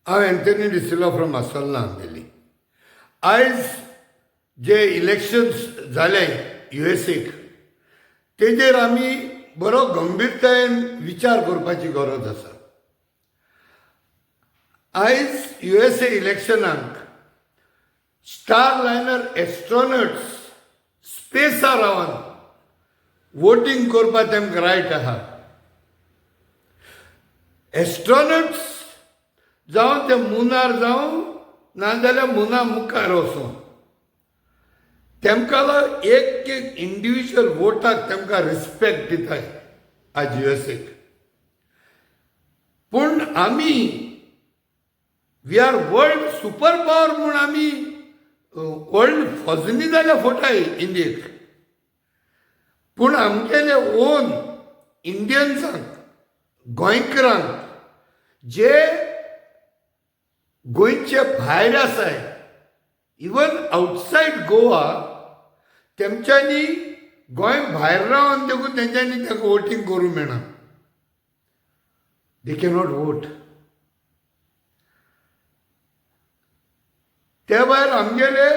हांव Anthony de Silva from आसोलना आमगेली. आयज जे इलेक्शन्स जाले युएसीक तेजेर आमी बरो गंभीरतायेन विचार करपाची गरज आसा. आयज युएसए इलेक्शनाक स्टार लायनर एस्ट्रोनॉट्स स्पेसार रावन वोटींग करपाक तेमकां रायट आहा. एस्ट्रोनॉट्स जावं ते मुनार जावं नाजाल्यार मुना मुखार वचून तेमकां एक एक इंडिविज्युअल वोटाक तेमकां रिस्पेक्ट दिताय आज युएसएक. पूण आमी we are world super power म्हूण आमी वर्ल्ड फजनी जाल्या फोटाय इंडियेक. पूण आमगेले ओन इंडियन्सांक गोंयकारांक जे गोंयचे भायर आसाय इवन आउटसायड गोवा तेमच्यांनी गोंय भायर रावन देखून तेंच्यांनी ताका वोटींग करूंक मेळना. दे कॅनॉट वोट. त्या भायर आमगेले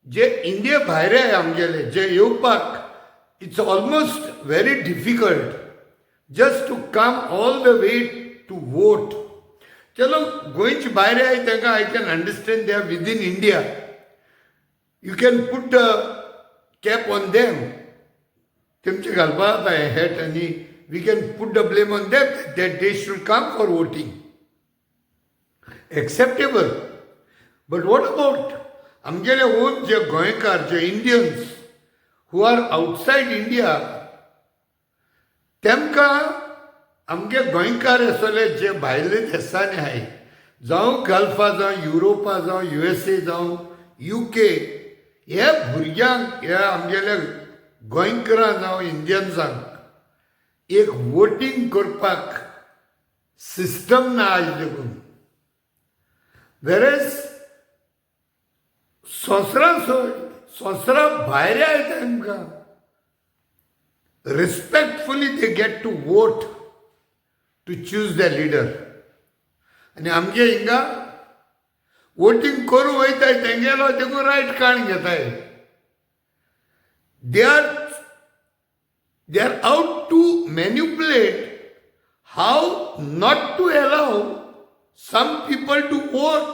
जे इंडिये भायर आय आमगेले जे येवपाक it's almost very difficult just to come all the way to vote. चलो गोंयचे भायर आय तांकां I can understand they are within India. You can put cap on them. तेमचे घालपाक जाता हॅट आनी we can put the blame on them that they should come for voting. Acceptable. But what about आमगेले own जे गोंयकार जे Indians who are outside India तेमकां आमगे गोंयकार आसले जे भायले देशांनी आहाय जावं गल्फा जावं युरोपा जावं युएसए जावं UK हे भुरग्यांक हे आमगेले गोंयकारां जावं इंडियन्सांक एक वोटींग करपाक सिस्टम ना आज देखून. वेरेज सोंसरां भायर आय तांकां respectfully they get to vote to choose the leader. आनी आमगे हिंगा वोटींग करूं वयताय तेंगेलो देखून रायट काण घेताय. They are out to manipulate how not to allow some people to vote.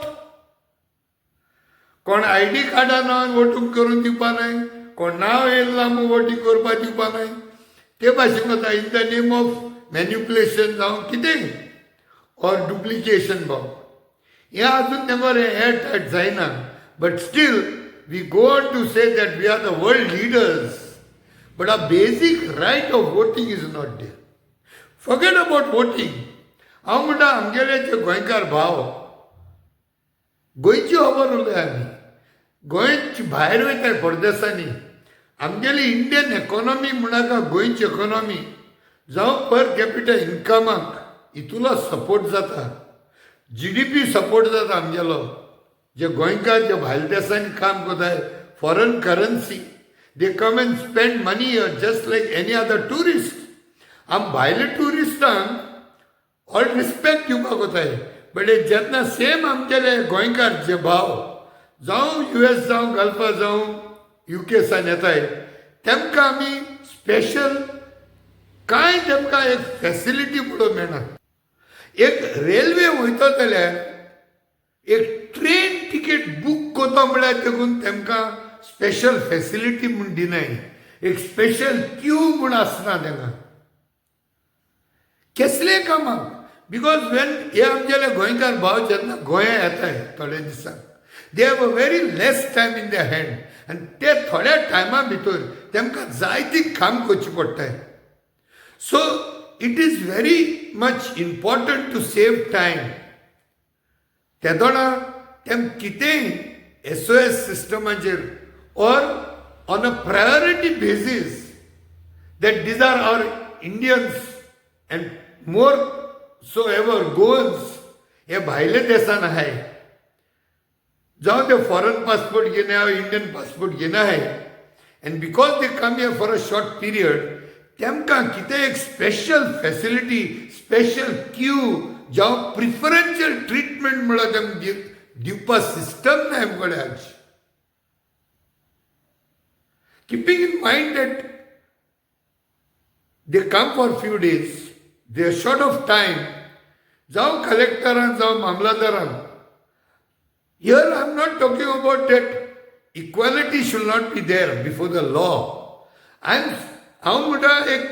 कोण ID कार्डा नांव वोटींग करून दिवपा नाय, कोण नांव येयला म्हूण वोटींग करपाक दिवपा नाय. ते भाशेन वता इन द नेम ऑफ मॅन्युपुलेशन जावं कितें ऑर डुप्लिकेशन बाव. हें आजून तेंवर हें जायना. But still we go on to say that we are the world leaders but a basic right of voting is not there. Forget about voting. हांव म्हणटा आमगेले जे गोंयकार भाव गोंयची खबर उलय आमी गोंयचे भायर वयताय परदेसांनी. आमगेली इंडियन इकॉनॉमी म्हणनाका गोंयची इकॉनॉमी जावं पर कॅपिटल इन्कमाक इतुलो सपोर्ट जाता. GDP सपोर्ट जाता आमगेलो. जे गोंयकार जे भायर देशांनी काम करताय foreign currency they come and spend money here just like any other tourist. आम भायले टुरिस्टांक ऑल रिस्पेक्ट दिवपाक वताय. बट जेन्ना सेम आमगेले गोंयकार जे भाव जावं US जावं गल्फा जावं UK सान येताय तेमकां आमी स्पेशल कांय तेमकां एक फॅसिलिटी पळोवंक मेळना. एक रेल्वे वयता जाल्यार एक ट्रेन तिकेट बूक करता म्हळ्यार देखून तेमकां स्पेशल फॅसिलिटी म्हूण दिनाय. एक स्पेशल क्यू म्हूण आसना तेंकां कसले कामाक. बिकॉज वेन हे आमगेले गोंयकार भाव जेन्ना गोंया येताय थोड्या दिसांक they have a very less time in the hand आनी ते थोड्या टायमा भितर तेमकां जायती काम करची पडटाय. So it is very much important to save time. त्या दोना तेम कितेंय SOS सिस्टमाचेर or on a priority basis that these are our Indians and more so ever गोन्स हे भायले देशान आहाय जावं ते फॉरेन पासपोर्ट घेवन हांव इंडियन पासपोर्ट घेवन आहाय and because they come here for a short period तेमकां कितें एक स्पेशल फॅसिलिटी स्पेशल क्यू जावं प्रिफरन्शियल ट्रिटमेंट ट्रिटमेंट म्हणून तांकां दिवपा सिस्टम ना आमचे कडेन आज. Keeping in mind that they come for a few days, they are short of time, जावं कलेक्टरान जावं मामलादारान. Here I am not talking about that equality should not be there before the law. हांव म्हणटा एक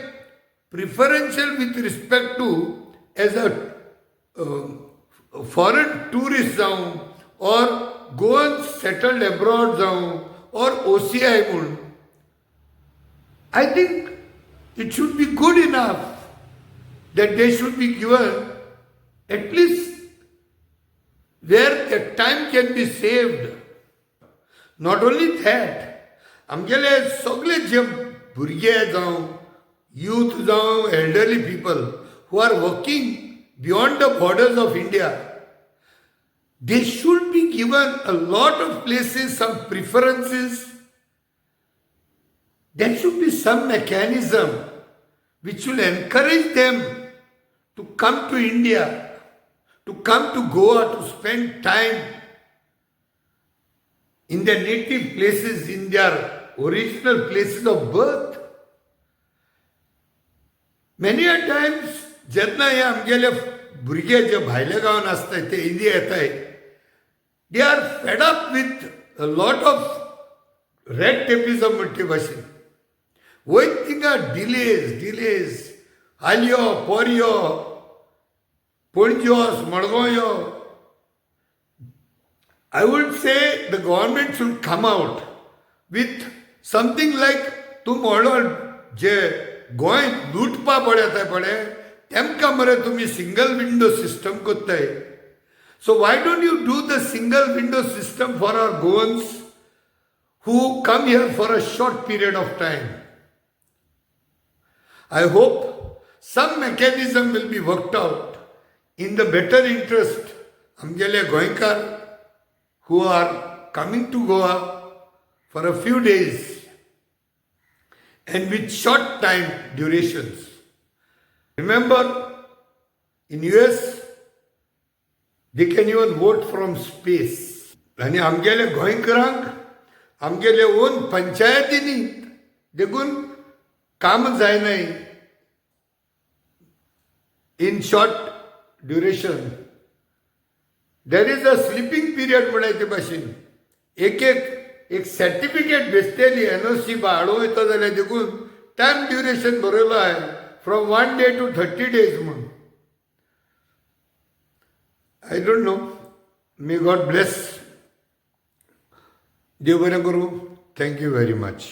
preferential with respect to as a foreign tourist जावं or Goans settled abroad जावं or OCI म्हणून. I think it should be good enough that they should be given at least where the time can be saved. Not only that, आमगेले सगळे जे भुरगे जावं youth जावं elderly people who are working beyond the borders of India, they should be given a lot of places, some preferences. There should be some mechanism which will encourage them to come to India, to come to Goa, to spend time in their native places, in their original places of birth. Many a times, जेन्ना हे आमगेले भुरगे जे भायल्या गांवांत आसतात ते India येतात, they are fed up with a lot of red tapeism म्हणटे भाशेन. वयत थिंगा डिलेज हाल्यो पोरयो पणज्यो मडगांव यो. I would say the government should come out with something like तूं म्हणलो जे गोंय लुटपा पडे येता पळय तेमकां मरे तुमी सिंगल विंडो सिस्टम कोत्ताय. So why don't you do the single window system for our Goans who come here for a short period of time? I hope some mechanism will be worked out in the better interest amgele Goinkar who are coming to Goa for a few days and with short time durations. Remember, in US, they can even vote from space. आणि आमगेले गोंयकारांक आमगेले own पंचायतींनी देखून काम जायनाय in short duration. There is a sleeping period म्हणायचे भाशेन. एक certificate बेसतेली NOC बाळो येता जाल्यार देखून टायम ड्युरेशन बरयलो आहे फ्रॉम 1 day to 30 days म्हणून. I don't know. May God bless. देव बरें करूं. Thank you very much.